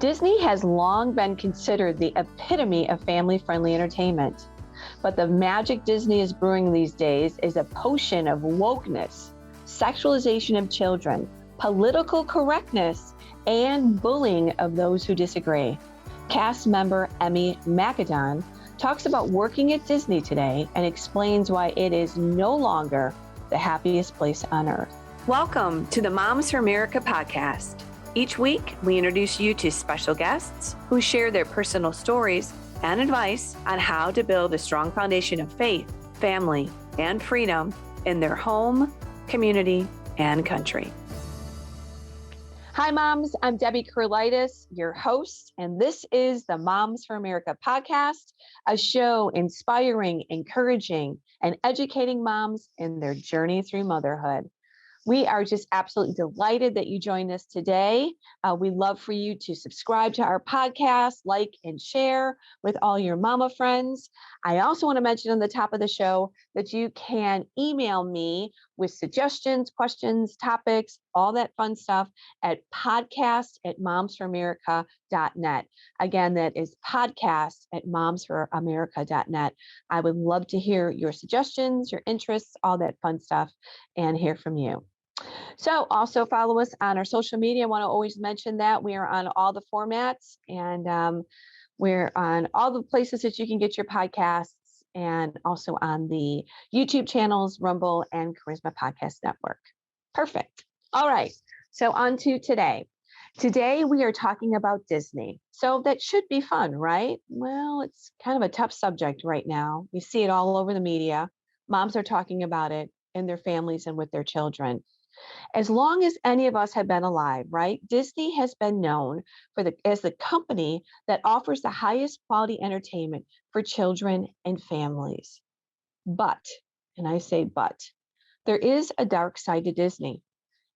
Disney has long been considered the epitome of family-friendly entertainment. But the magic Disney is brewing these days is a potion of wokeness, sexualization of children, political correctness, and bullying of those who disagree. Cast member Emi Mackedon talks about working at Disney today and explains why it is no longer the happiest place on earth. Welcome to the Moms for America podcast. Each week, we introduce you to special guests who share their personal stories and advice on how to build a strong foundation of faith, family, and freedom in their home, community, and country. Hi, moms. I'm Debbie Kurlitis, your host, and this is the Moms for America podcast, a show inspiring, encouraging, and educating moms in their journey through motherhood. We are just absolutely delighted that you joined us today. We'd love for you to subscribe to our podcast, like and share with all your mama friends. I also want to mention on the top of the show that you can email me with suggestions, questions, topics, all that fun stuff at podcast@momsforamerica.net. Again, that is podcast@momsforamerica.net. I would love to hear your suggestions, your interests, all that fun stuff, and hear from you. So also follow us on our social media. I want to always mention that we are on all the formats, and we're on all the places that you can get your podcasts, and also on the YouTube channels, Rumble and Charisma Podcast Network. Perfect. All right. So on to today. Today we are talking about Disney. So that should be fun, right? Well, it's kind of a tough subject right now. You see it all over the media. Moms are talking about it in their families and with their children. As long as any of us have been alive, right? Disney has been known as the company that offers the highest quality entertainment for children and families. But, and I say but, there is a dark side to Disney.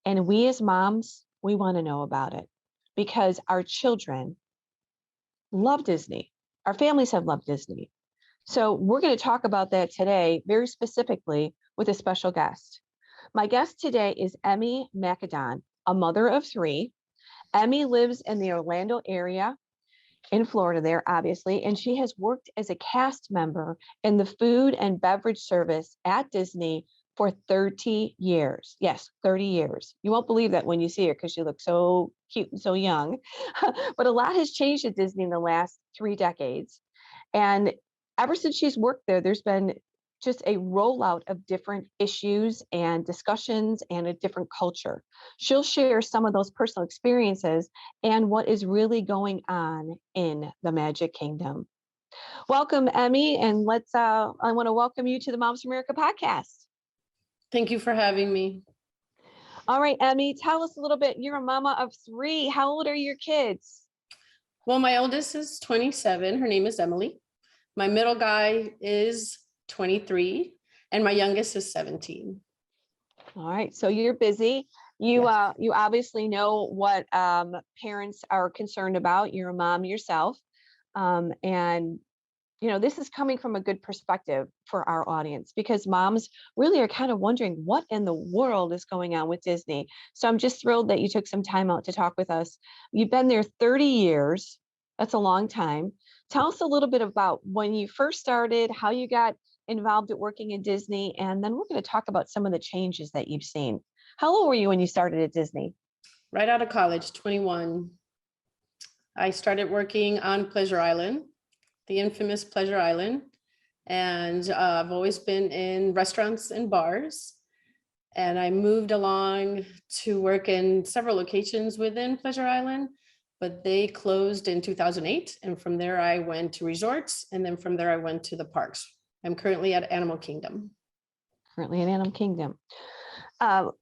And we as moms, we want to know about it because our children love Disney. Our families have loved Disney. So we're going to talk about that today, very specifically with a special guest. My guest today is Emi Mackedon, a mother of three. Emi lives in the Orlando area in Florida there, obviously, and she has worked as a cast member in the food and beverage service at Disney for 30 years. Yes, 30 years. You won't believe that when you see her because she looks so cute and so young. But a lot has changed at Disney in the last 3 decades. And ever since she's worked there, there's been just a rollout of different issues and discussions and a different culture. She'll share some of those personal experiences and what is really going on in the Magic Kingdom. Welcome, Emi, and I want to welcome you to the Moms for America podcast. Thank you for having me. All right, Emi, tell us a little bit. You're a mama of 3. How old are your kids? Well, my oldest is 27. Her name is Emily. My middle guy is 23, and my youngest is 17. All right, so you're busy. You Yes. You obviously know what parents are concerned about. You're a mom yourself, and this is coming from a good perspective for our audience because moms really are kind of wondering what in the world is going on with Disney. So I'm just thrilled that you took some time out to talk with us. You've been there 30 years. That's a long time. Tell us a little bit about when you first started, how you got involved at working at Disney, and then we're going to talk about some of the changes that you've seen. How old were you when you started at Disney? Right out of college, 21. I started working on Pleasure Island, the infamous Pleasure Island. And I've always been in restaurants and bars. And I moved along to work in several locations within Pleasure Island, but they closed in 2008. And from there, I went to resorts. And then from there, I went to the parks. I'm currently at Animal Kingdom. Currently at Animal Kingdom.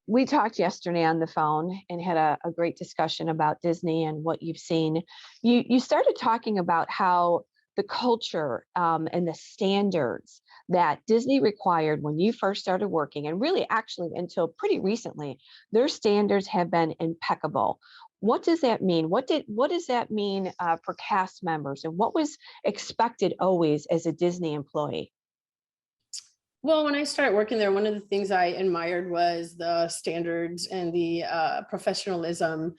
We talked yesterday on the phone and had a great discussion about Disney and what you've seen. You started talking about how the culture and the standards that Disney required when you first started working, and really actually until pretty recently, their standards have been impeccable. What does that mean? What does that mean for cast members, and what was expected always as a Disney employee? Well, when I started working there, one of the things I admired was the standards and the professionalism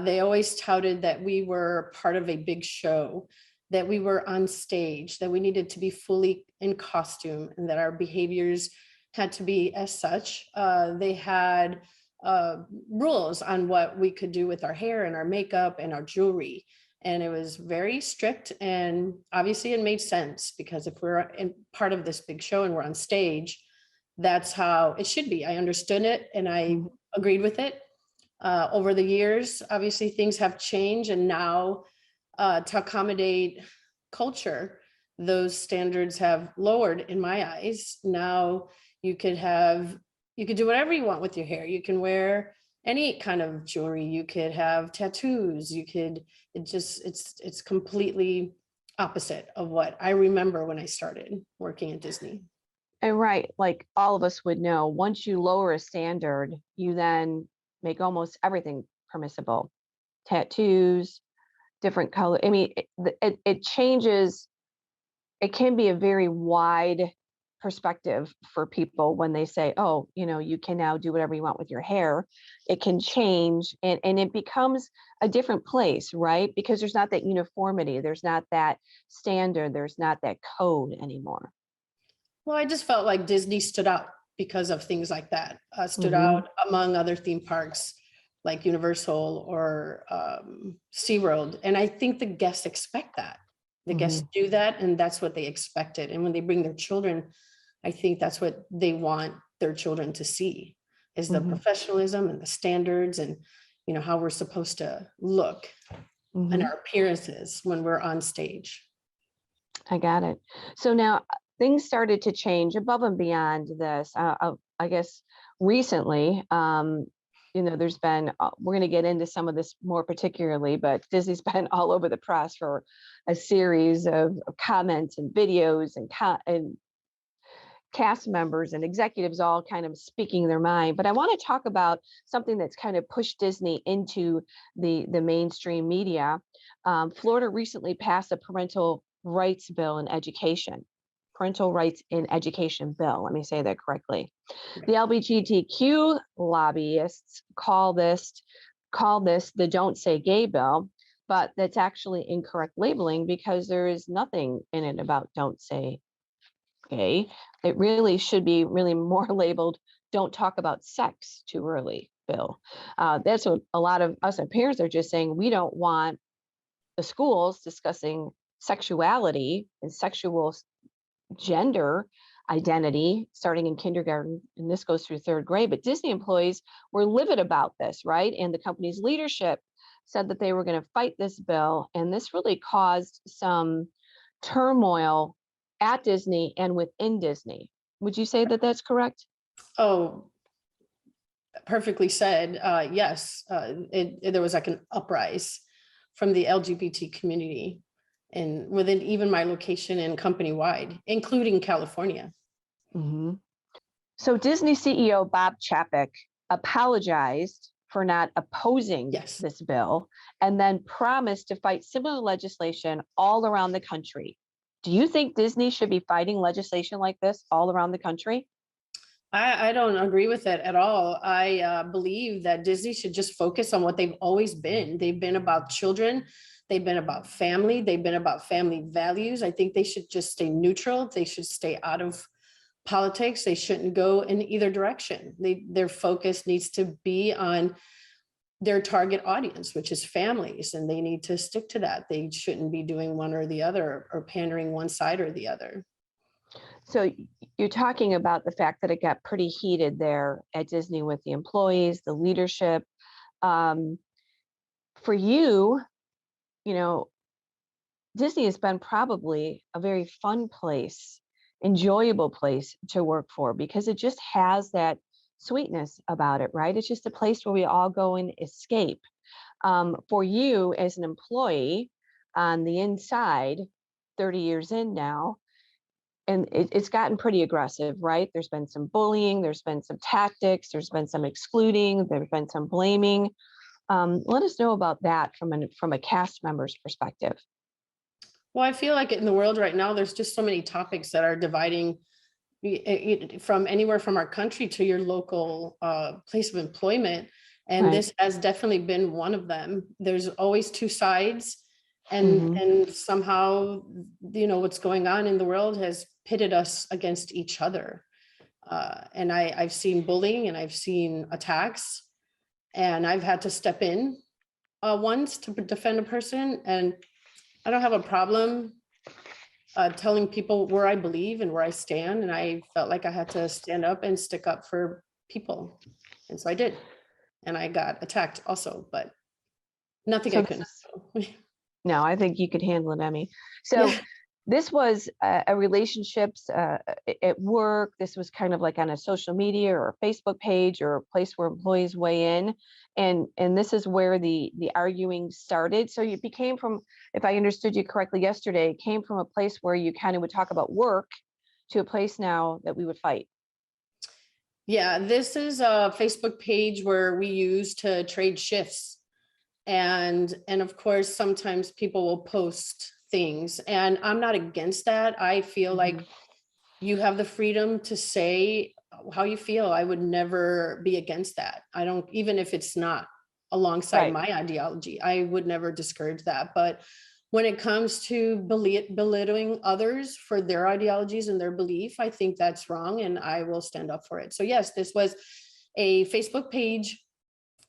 They always touted that we were part of a big show, that we were on stage, that we needed to be fully in costume, and that our behaviors had to be as such. They had rules on what we could do with our hair and our makeup and our jewelry. And it was very strict. And obviously it made sense, because if we're in part of this big show and we're on stage, that's how it should be. I understood it and I agreed with it. Over the years, obviously things have changed, and now to accommodate culture, those standards have lowered in my eyes. Now you could do whatever you want with your hair. You can wear any kind of jewelry. You could have tattoos. It's completely opposite of what I remember when I started working at Disney. And right, like all of us would know, once you lower a standard, you then make almost everything permissible. Tattoos, different color. I mean, it changes. It can be a very wide perspective for people when they say, oh, you can now do whatever you want with your hair. It can change, and it becomes a different place, right? Because there's not that uniformity, there's not that standard, there's not that code anymore. Well, I just felt like Disney stood out because of things like that, stood Mhm. out among other theme parks like Universal or SeaWorld. And I think the guests expect that. The guests do that, and that's what they expected. And when they bring their children, I think that's what they want their children to see, is the professionalism and the standards, and how we're supposed to look and our appearances when we're on stage. I got it. So now things started to change above and beyond this. I guess recently, there's been, we're going to get into some of this more particularly, but Disney's been all over the press for a series of comments and videos and cast members and executives all kind of speaking their mind. But I want to talk about something that's kind of pushed Disney into the mainstream media. Florida recently passed a parental rights bill in education. Parental rights in education bill. Let me say that correctly. The LGBTQ lobbyists call this the Don't Say Gay bill, but that's actually incorrect labeling, because there is nothing in it about don't say gay. It really should be really more labeled Don't Talk About Sex Too Early bill. That's what a lot of us as parents are just saying. We don't want the schools discussing sexuality and sexual gender identity starting in kindergarten, and this goes through third grade. But Disney employees were livid about this, right? And the company's leadership said that they were going to fight this bill, and this really caused some turmoil at Disney and within Disney. Would you say that that's correct? Oh, perfectly said. Yes, there was like an uprise from the LGBT community, and within even my location and company wide, including California. So Disney CEO Bob Chapek apologized for not opposing this bill, and then promised to fight similar legislation all around the country. Do you think Disney should be fighting legislation like this all around the country? I don't agree with it at all. I believe that Disney should just focus on what they've always been. They've been about children. They've been about family. They've been about family values. I think they should just stay neutral. They should stay out of politics. They shouldn't go in either direction. Their focus needs to be on their target audience, which is families, and they need to stick to that. They shouldn't be doing one or the other, or pandering one side or the other. So you're talking about the fact that it got pretty heated there at Disney with the employees, the leadership. For you, Disney has been probably a very fun place, enjoyable place to work for, because it just has that sweetness about it, right? It's just a place where we all go and escape. For you as an employee on the inside, 30 years in now, and it's gotten pretty aggressive, right? There's been some bullying, there's been some tactics, there's been some excluding, there's been some blaming. Let us know about that from a cast member's perspective. Well, I feel like in the world right now, there's just so many topics that are dividing from anywhere from our country to your local place of employment. And Right. this has definitely been one of them. There's always two sides, and Mhm. and somehow, what's going on in the world has pitted us against each other. And I've seen bullying and I've seen attacks, and I've had to step in once to defend a person. And I don't have a problem telling people where I believe and where I stand. And I felt like I had to stand up and stick up for people. And so I did. And I got attacked also, but nothing So I this couldn't is do. no, I think you could handle it, Emmy. So Yeah. this was a relationships at work. This was kind of like on a social media or a Facebook page or a place where employees weigh in, and this is where the arguing started. So you became from, if I understood you correctly yesterday, it came from a place where you kind of would talk about work to a place now that we would fight. Yeah. This is a Facebook page where we use to trade shifts. And of course, sometimes people will post things, and I'm not against that. I feel like Mhm. you have the freedom to say how you feel. I would never be against that. I don't, even if it's not alongside Right. my ideology, I would never discourage that. But when it comes to belittling others for their ideologies and their belief, I think that's wrong, and I will stand up for it. So yes, this was a Facebook page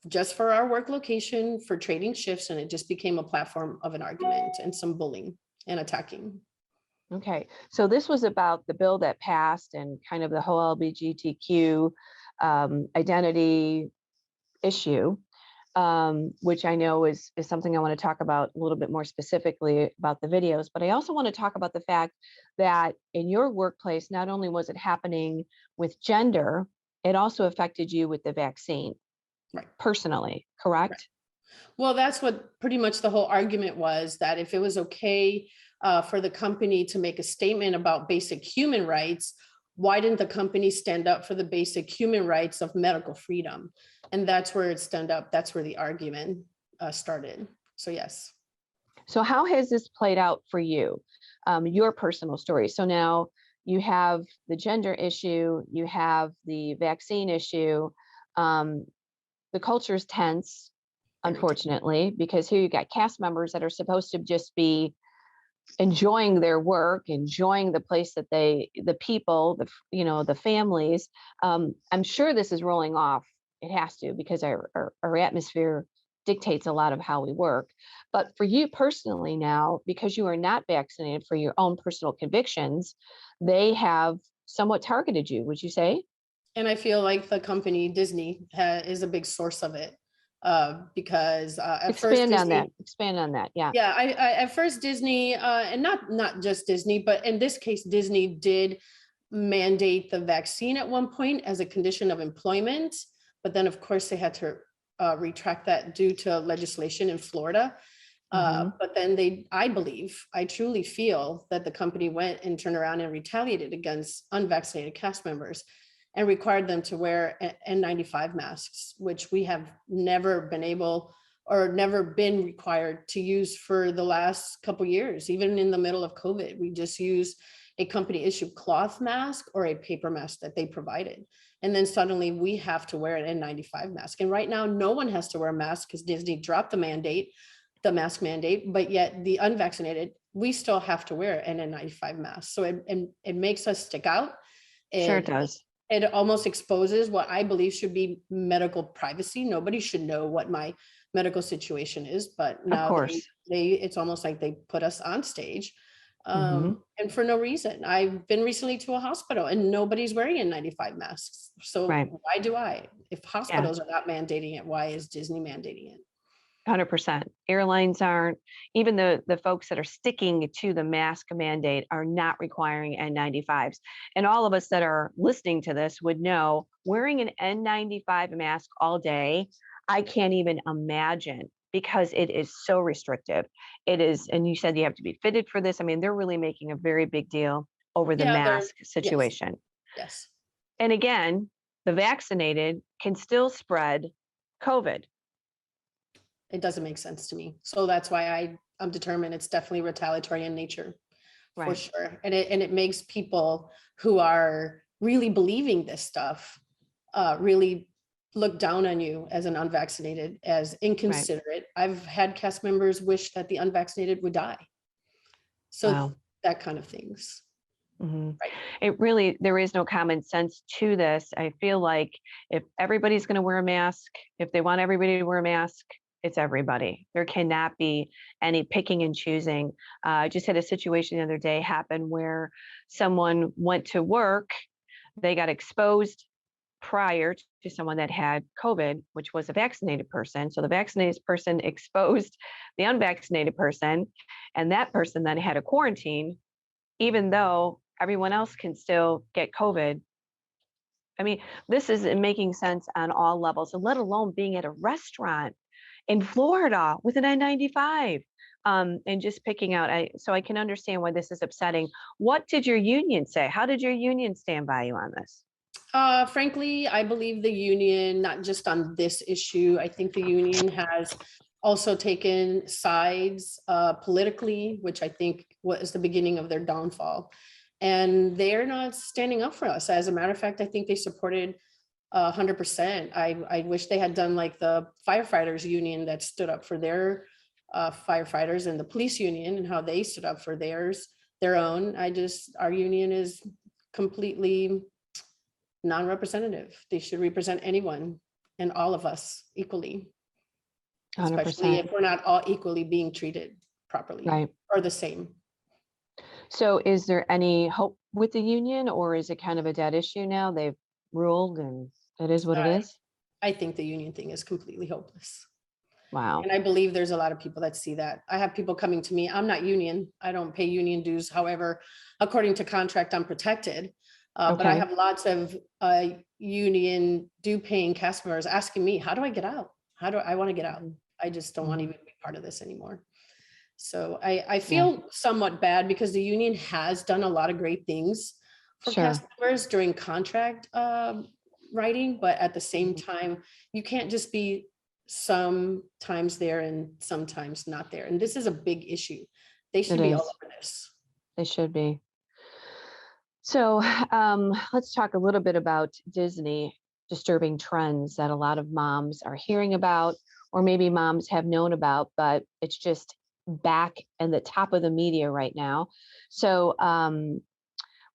just for our work location for trading shifts, and it just became a platform of an argument and some bullying and attacking. Okay, so this was about the bill that passed and kind of the whole LGBTQ identity issue, which I know is something I want to talk about a little bit more specifically about the videos. But I also want to talk about the fact that in your workplace, not only was it happening with gender, it also affected you with the vaccine Right. personally, Right. correct? Well, that's what pretty much the whole argument was, that if it was okay for the company to make a statement about basic human rights, why didn't the company stand up for the basic human rights of medical freedom? And that's where it stand up. That's where the argument started. So yes. So how has this played out for you, your personal story? So now you have the gender issue, you have the vaccine issue. Um, the culture is tense, Very tough. unfortunately, because here you got cast members that are supposed to just be enjoying their work, enjoying the place that the people, the families. I'm sure this is rolling off. It has to, because our atmosphere dictates a lot of how we work. But for you personally now, because you are not vaccinated for your own personal convictions, they have somewhat targeted you, would you say? And I feel like the company Disney is a big source of it, because at first Expand on that. Disney, Expand on that. Yeah. yeah, I at first Disney, and not just Disney, but in this case, Disney did mandate the vaccine at one point as a condition of employment, but then of course they had to retract that due to legislation in Florida. Hmm. But then I truly feel that the company went and turned around and retaliated against unvaccinated cast members and required them to wear N95 masks, which we have never been able or never been required to use for the last couple years. Even in the middle of COVID, we just used a company issued cloth mask or a paper mask that they provided. And then suddenly we have to wear an N95 mask. And right now, no one has to wear a mask because Disney dropped the mask mandate, but yet the unvaccinated, we still have to wear an N95 mask. So it makes us stick out. Sure it It does. it almost exposes what I believe should be medical privacy. Nobody should know what my medical situation is, but Of now course. they it's almost like they put us on stage, Hmm. and for no reason. I've been recently to a hospital and nobody's wearing N95 masks. So Right. why do I? If Yeah. hospitals are not mandating it, why is Disney mandating it? 100%. Airlines aren't, even the folks that are sticking to the mask mandate are not requiring N95s. And all of us that are listening to this would know wearing an N95 mask all day, I can't even imagine, because it is so restrictive. It is, and you said you have to be fitted for this. I mean, they're really making a very big deal over the Yeah, they're mask yes, situation. yes. And again, the vaccinated can still spread COVID. It doesn't make sense to me. So that's why I'm determined it's definitely retaliatory in nature, for Right. sure. And it makes people who are really believing this stuff really look down on you as an unvaccinated, as Right. inconsiderate. I've had cast members wish that the unvaccinated would die. So Wow. that kind of things. Mhm. Right. It really, there is no common sense to this. I feel like if everybody's going to wear a mask, if they want everybody to wear a mask, it's everybody. There cannot be any picking and choosing. I just had a situation the other day happen where someone went to work, they got exposed prior to someone that had COVID, which was a vaccinated person. So the vaccinated person exposed the unvaccinated person, and that person then had a quarantine, even though everyone else can still get COVID. I mean, this isn't making sense on all levels, let alone being at a restaurant in Florida with an N95, and just picking out. So I can understand why this is upsetting. What did your union say? How did your union stand by you on this? Frankly, I believe the union, not just on this issue, I think the union has also taken sides politically, which I think was the beginning of their downfall. And they're not standing up for us. As a matter of fact, I think they supported 100%. I wish they had done like the firefighters union that stood up for their firefighters, and the police union and how they stood up for their own. Our union is completely non-representative. They should represent anyone and all of us equally, especially 100%. if we're not all equally being treated properly Right. or the same. So is there any hope with the union, or is it kind of a dead issue now? They've ruled and it is what it is. I think the union thing is completely hopeless. Wow. And I believe there's a lot of people that see that. I have people coming to me. I'm not union. I don't pay union dues. However, according to contract, I'm protected. But I Okay. have lots of union due paying cast members asking me, how do I get out? How do I want to get out? I just don't want to even be part of this anymore. So I feel somewhat bad because the union has done a lot of great things for cast members during contract writing, but at the same time, you can't just be sometimes there and sometimes not there. And this is a big issue. They should be all over this. They should be. So let's talk a little bit about Disney disturbing trends that a lot of moms are hearing about, or maybe moms have known about, but it's just back in the top of the media right now. So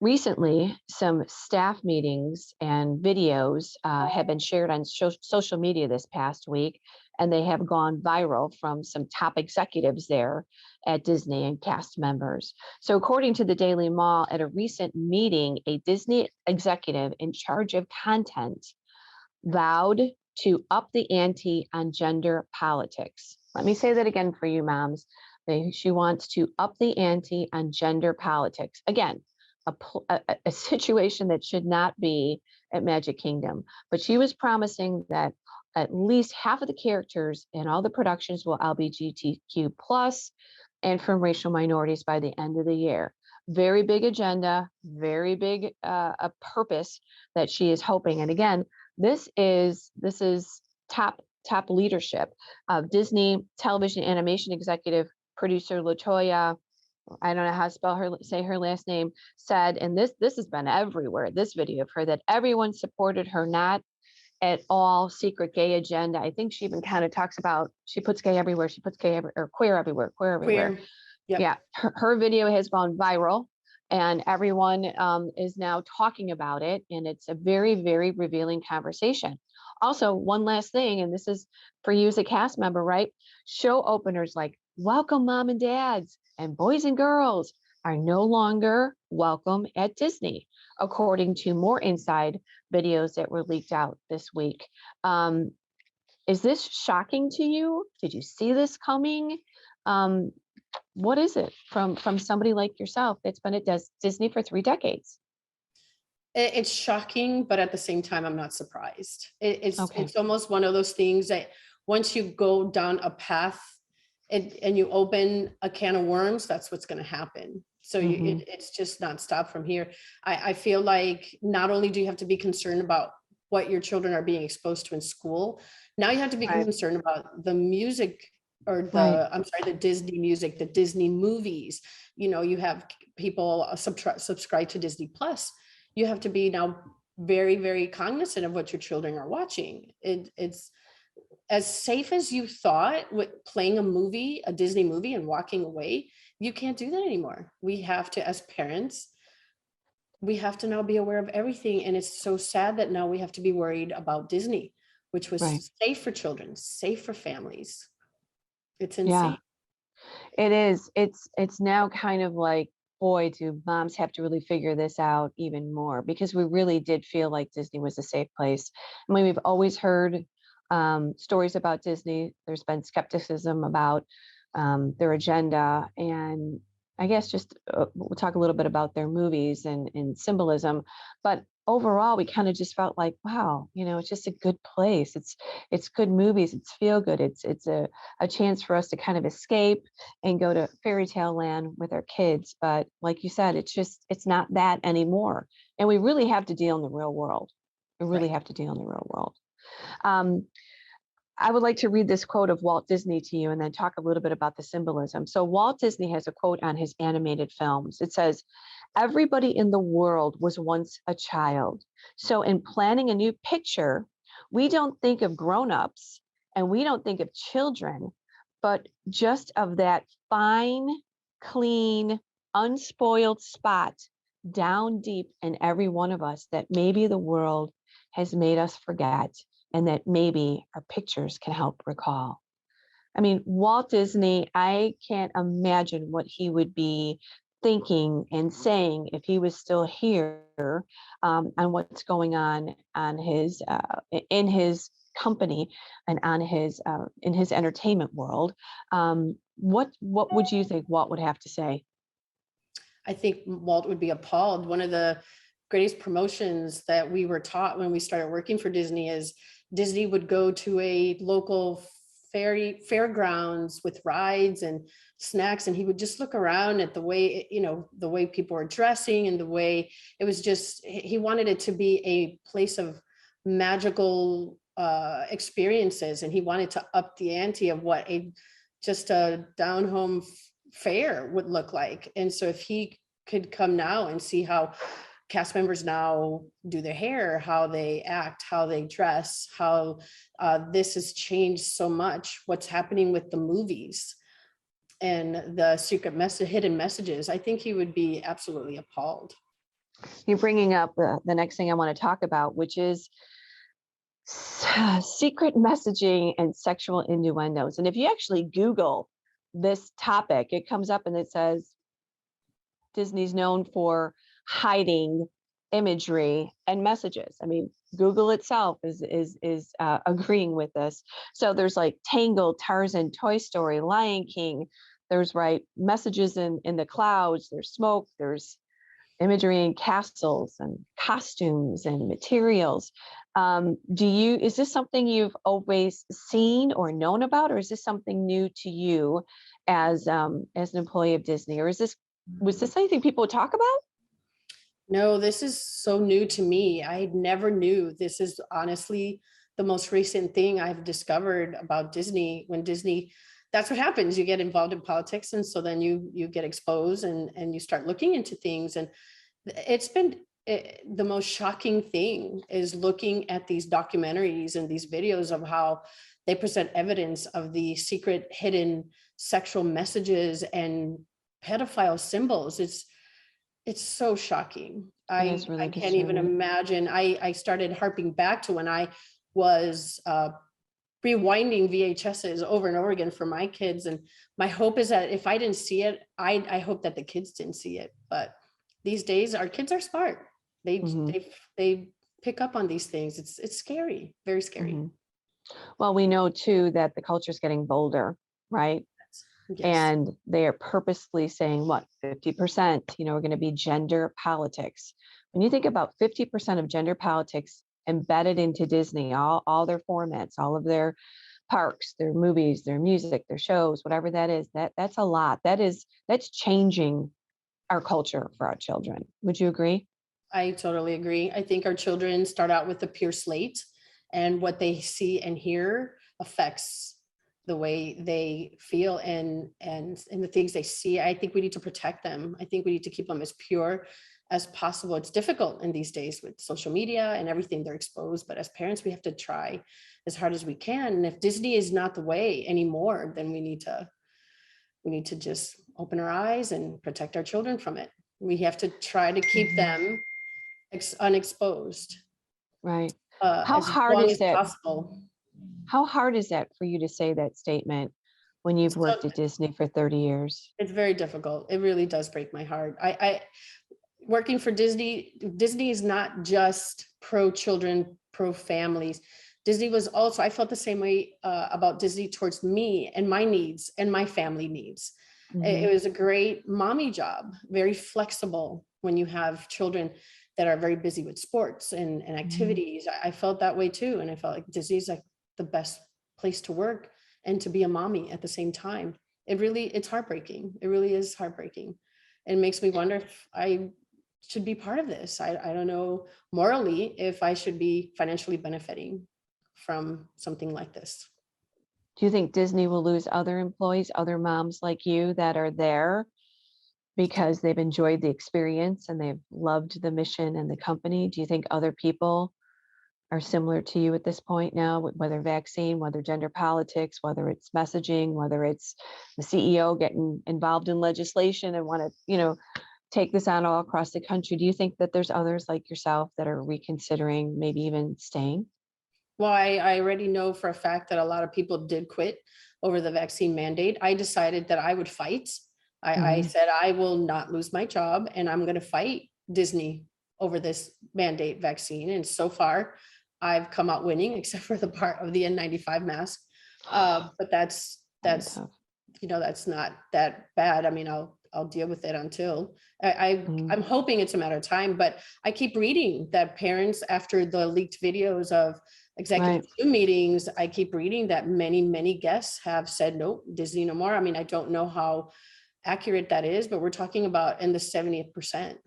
recently, some staff meetings and videos have been shared on social media this past week, and they have gone viral from some top executives there at Disney and cast members. So according to the Daily Mail, at a recent meeting, a Disney executive in charge of content vowed to up the ante on gender politics. Let me say that again for you moms. She wants to up the ante on gender politics. Again, a situation that should not be at Magic Kingdom. But she was promising that at least half of the characters in all the productions will LGBTQ plus and from racial minorities by the end of the year. Very big agenda, very big a purpose that she is hoping. And again, this is top leadership of Disney television animation executive producer Latoya, I don't know how to say her last name, said, and this has been everywhere, this video of her, that everyone supported her not at all secret gay agenda. I think she even kind of talks about, she puts gay everywhere, she puts gay or queer everywhere, queer everywhere. Yep. Yeah, her video has gone viral, and everyone is now talking about it, and it's a very, very revealing conversation. Also, one last thing, and this is for you as a cast member, right? Show openers like welcome mom and dads and boys and girls are no longer welcome at Disney, according to more inside videos that were leaked out this week. Is this shocking to you? Did you see this coming? What is it from somebody like yourself that's been at Disney for 3 decades? It's shocking, but at the same time, I'm not surprised. It's Okay. almost one of those things that once you go down a path and you open a can of worms, that's what's going to happen. So it's just not stop from here. I feel like not only do you have to be concerned about what your children are being exposed to in school, now you have to be concerned about the music or the Disney music, the Disney movies. You know, you have people subscribe to Disney Plus. You have to be now very, very cognizant of what your children are watching. It's as safe as you thought with playing a movie, a Disney movie, and walking away. You can't do that anymore. We have to, as parents, we have to now be aware of everything. And it's so sad that now we have to be worried about Disney, which Right. was safe for children, safe for families. It's Yeah, insane. it is. It's now kind of like, boy, do moms have to really figure this out even more, because we really did feel like Disney was a safe place. I mean, we've always heard stories about Disney. There's been skepticism about their agenda, and I guess just we'll talk a little bit about their movies and symbolism. But overall, we kind of just felt like, wow, it's just a good place. It's good movies. It's feel good. It's a chance for us to kind of escape and go to fairy tale land with our kids. But like you said, it's not that anymore. And we really have to deal in the real world. We really Right. have to deal in the real world. Um, I would like to read this quote of Walt Disney to you and then talk a little bit about the symbolism. So, Walt Disney has a quote on his animated films. It says, "Everybody in the world was once a child. So, in planning a new picture, we don't think of grown-ups and we don't think of children, but just of that fine, clean, unspoiled spot down deep in every one of us that maybe the world has made us forget, and that maybe our pictures can help recall." I mean, Walt Disney, I can't imagine what he would be thinking and saying if he was still here, on what's going on his in his company and on his in his entertainment world. What would you think Walt would have to say? I think Walt would be appalled. One of the greatest promotions that we were taught when we started working for Disney is Disney would go to a local fairgrounds with rides and snacks, and he would just look around at the way, the way people were dressing, and the way it was just, he wanted it to be a place of magical experiences, and he wanted to up the ante of what just a down home fair would look like. And so if he could come now and see how cast members now do their hair, how they act, how they dress, how this has changed so much, what's happening with the movies and the secret message, hidden messages, I think he would be absolutely appalled. You're bringing up the next thing I want to talk about, which is secret messaging and sexual innuendos. And if you actually Google this topic, it comes up and it says Disney's known for hiding imagery and messages. I mean, Google itself is agreeing with this. So there's like Tangled, Tarzan, Toy Story, Lion King. There's messages in the clouds. There's smoke. There's imagery in castles and costumes and materials. Is this something you've always seen or known about, or is this something new to you as an employee of Disney, or was this anything people would talk about? No, this is so new to me. I never knew. This is honestly the most recent thing I've discovered about Disney. When Disney, that's what happens. You get involved in politics, and so then you get exposed, and you start looking into things. And it's been the most shocking thing is looking at these documentaries and these videos of how they present evidence of the secret hidden sexual messages and pedophile symbols. It's so shocking. It is really I can't even disturbing. imagine. I started harping back to when I was rewinding VHSs over and over again for my kids. And my hope is that if I didn't see it, I hope that the kids didn't see it. But these days, our kids are smart. They Mhm, they pick up on these things. It's scary, very scary. mhm. Well, we know too that the culture is getting bolder, right? Yes. And they are purposely saying, what, 50%, we're going to be gender politics. When you think about 50% of gender politics embedded into Disney, all their formats, all of their parks, their movies, their music, their shows, whatever that is, that's a lot. That's changing our culture for our children. Would you agree? I totally agree. I think our children start out with a pure slate, and what they see and hear affects the way they feel and the things they see. I think we need to protect them. I think we need to keep them as pure as possible. It's difficult in these days with social media and everything they're exposed, but as parents, we have to try as hard as we can. And if Disney is not the way anymore, then we need to just open our eyes and protect our children from it. We have to try to keep them unexposed Right. How as hard long is as that? possible. How hard is that for you to say that statement when you've So worked at Disney for 30 years? it's very difficult. It really does break my heart. I working for Disney is not just pro children, pro families. Disney was also, I felt the same way about Disney towards me and my needs and my family needs. It was a great mommy job, very flexible when you have children that are very busy with sports and activities. I felt that way too. And I felt like Disney's like the best place to work and to be a mommy at the same time. It's heartbreaking. It really is heartbreaking. It makes me wonder if I should be part of this. I don't know morally if I should be financially benefiting from something like this. Do you think Disney will lose other employees, other moms like you that are there because they've enjoyed the experience and they've loved the mission and the company? Do you think other people are similar to you at this point now, whether vaccine, whether gender politics, whether it's messaging, whether it's the CEO getting involved in legislation and want to, take this on all across the country? Do you think that there's others like yourself that are reconsidering, maybe even staying? Well, I already know for a fact that a lot of people did quit over the vaccine mandate. I decided that I would fight. I Mhm. said, I will not lose my job and I'm going to fight Disney over this mandate vaccine. And so far, I've come out winning, except for the part of the N95 mask. But that's Tough. that's not that bad. I mean, I'll deal with it until Mm. I'm hoping it's a matter of time. But I keep reading that parents, after the leaked videos of executive Right. Zoom meetings, I keep reading that many guests have said, nope, Disney no more. I mean, I don't know how accurate that is, but we're talking about in the 70th%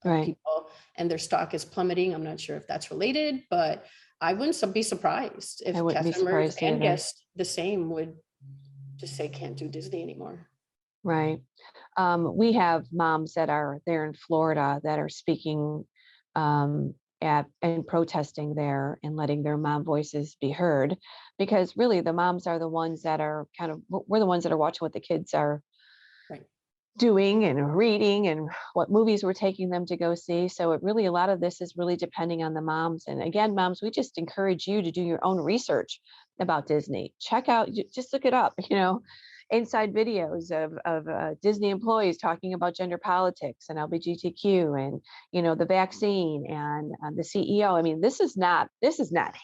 of Right. people, and their stock is plummeting. I'm not sure if that's related, but I wouldn't be surprised I if wouldn't be cast members surprised and either. guests the same would just say can't do Disney anymore. Right. We have moms that are there in Florida that are speaking at and protesting there and letting their mom voices be heard, because really the moms are the ones that are we're the ones that are watching what the kids are Right. doing and reading and what movies we're taking them to go see. So it really, a lot of this is really depending on the moms. And again, moms, we just encourage you to do your own research about Disney. Check out, just look it up, inside videos of Disney employees talking about gender politics and LGBTQ and, the vaccine and the CEO. I mean, this is not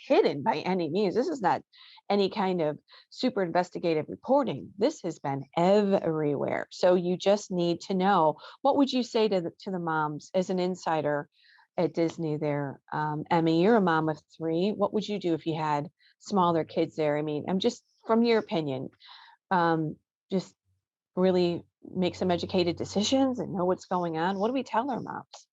hidden by any means. This is not any kind of super investigative reporting. This has been everywhere. So you just need to know. What would you say to the moms as an insider at Disney there? Emmy, you're a mom of 3. What would you do if you had smaller kids there? I mean, I'm just, from your opinion, just really make some educated decisions and know what's going on. What do we tell our moms?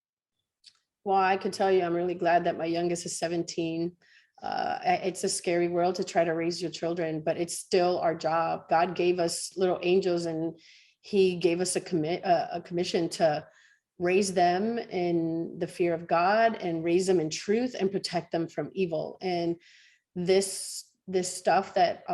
Well, I could tell you, I'm really glad that my youngest is 17. It's a scary world to try to raise your children, but it's still our job. God gave us little angels, and He gave us a commission to raise them in the fear of God and raise them in truth and protect them from evil. And this stuff that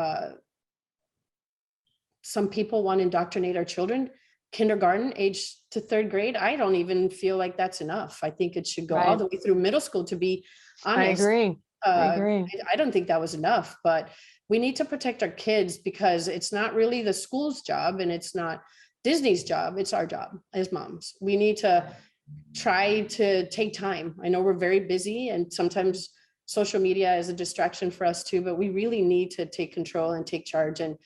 some people want to indoctrinate our children, kindergarten age to 3rd grade, I don't even feel like that's enough. I think it should go all Right. the way through middle school, to be I honest. agree. I agree. I don't think that was enough, but we need to protect our kids, because it's not really the school's job and it's not Disney's job. It's our job as moms. We need to try to take time. I know we're very busy and sometimes social media is a distraction for us too, but we really need to take control and take charge and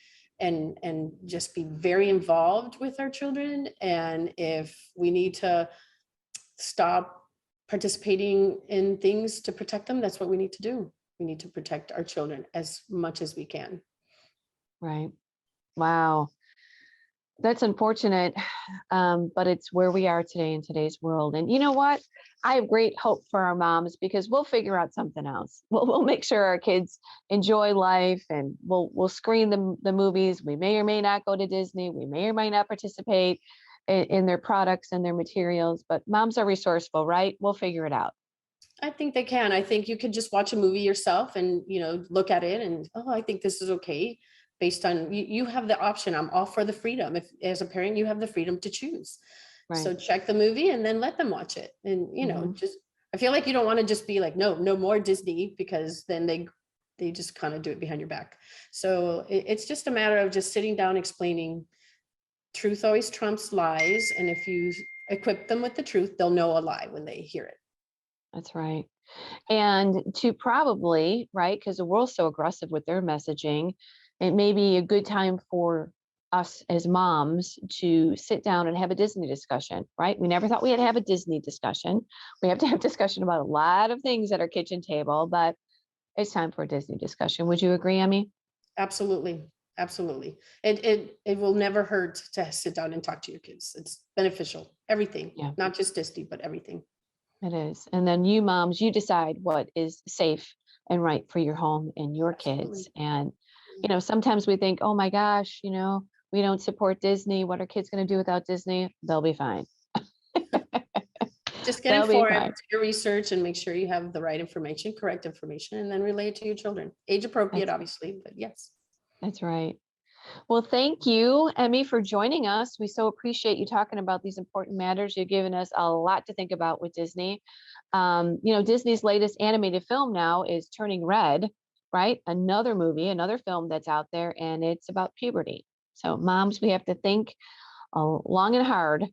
just be very involved with our children. And if we need to stop participating in things to protect them, that's what we need to do. We need to protect our children as much as we can. Right. Wow. That's unfortunate, but it's where we are today in today's world. And you know what? I have great hope for our moms, because we'll figure out something else. We'll make sure our kids enjoy life, and we'll screen the movies. We may or may not go to Disney. We may or may not participate. in their products and their materials, but moms are resourceful, right? We'll figure it out. I think they can. I think you could just watch a movie yourself and, look at it and, oh, I think this is okay. Based on you have the option. I'm all for the freedom. If as a parent, you have the freedom to choose. So Right. check the movie and then let them watch it. And, just, I feel like you don't want to just be like, no more Disney, because then they just kind of do it behind your back. So it's just a matter of just sitting down, explaining truth always trumps lies. And if you equip them with the truth, they'll know a lie when they hear it. That's right. And to probably, right, because the world's so aggressive with their messaging, it may be a good time for us as moms to sit down and have a Disney discussion, right? We never thought we had to have a Disney discussion. We have to have discussion about a lot of things at our kitchen table, but it's time for a Disney discussion. Would you agree, Emmy? Absolutely. Absolutely. It will never hurt to sit down and talk to your kids. It's beneficial. Everything, Yeah, not just Disney, but everything. it is. And then you moms, you decide what is safe and right for your home and your Absolutely. kids. And, sometimes we think, oh my gosh, we don't support Disney. What are kids going to do without Disney? They'll be fine. Just get They'll be informed, fine. do your research, and make sure you have the right information, correct information, and then relay it to your children. Age appropriate, That's, obviously, but yes. that's right. Well, thank you, Emmy, for joining us. We so appreciate you talking about these important matters. You've given us a lot to think about with Disney. Disney's latest animated film now is Turning Red, right? Another movie, another film that's out there, and it's about puberty. So, moms, we have to think long and hard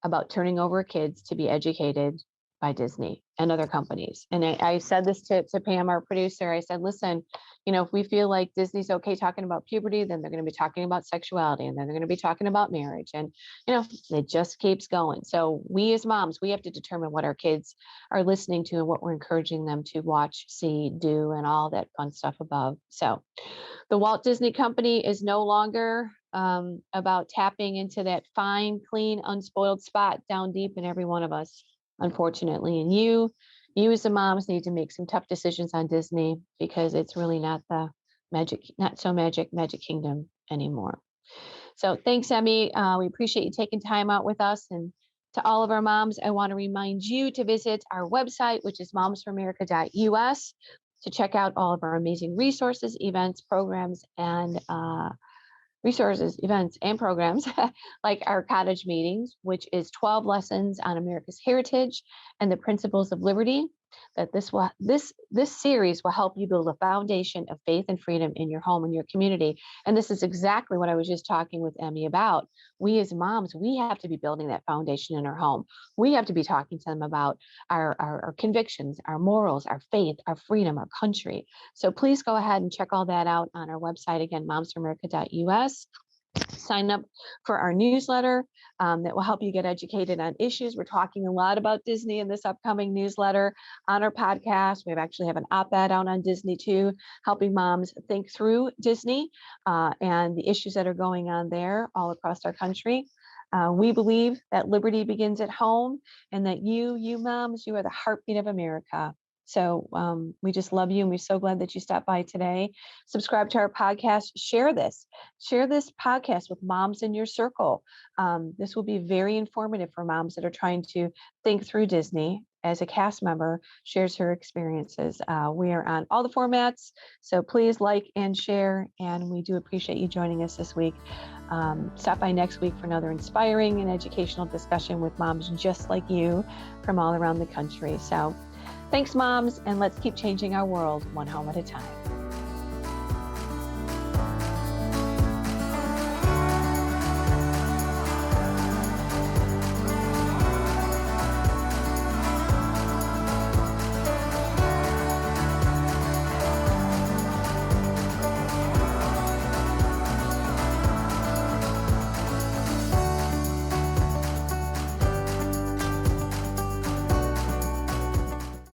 about turning over kids to be educated by Disney and other companies. And I said this to Pam, our producer. I said, listen, if we feel like Disney's okay talking about puberty, then they're going to be talking about sexuality, and then they're going to be talking about marriage. And, it just keeps going. So we as moms, we have to determine what our kids are listening to and what we're encouraging them to watch, see, do, and all that fun stuff above. So the Walt Disney Company is no longer about tapping into that fine, clean, unspoiled spot down deep in every one of us, unfortunately. And you as the moms need to make some tough decisions on Disney, because it's really not the magic kingdom anymore. So thanks, Emmy. We appreciate you taking time out with us. And to all of our moms, I want to remind you to visit our website, which is momsforamerica.us, to check out all of our amazing resources, events, programs, and programs like our cottage meetings, which is 12 lessons on America's heritage and the principles of liberty. That this series will help you build a foundation of faith and freedom in your home and your community. And this is exactly what I was just talking with Emmy about. We as moms, we have to be building that foundation in our home. We have to be talking to them about our convictions, our morals, our faith, our freedom, our country. So please go ahead and check all that out on our website, again, momsforamerica.us. Sign up for our newsletter that will help you get educated on issues. We're talking a lot about Disney in this upcoming newsletter. On our podcast, we actually have an op-ed out on Disney too, helping moms think through Disney and the issues that are going on there all across our country. We believe that liberty begins at home, and that you moms, you are the heartbeat of America. So we just love you, and we're so glad that you stopped by today. Subscribe to our podcast. Share this podcast with moms in your circle. This will be very informative for moms that are trying to think through Disney. As a cast member shares her experiences. We are on all the formats, so please like and share, and we do appreciate you joining us this week. Stop by next week for another inspiring and educational discussion with moms just like you from all around the country. So thanks, moms, and let's keep changing our world one home at a time.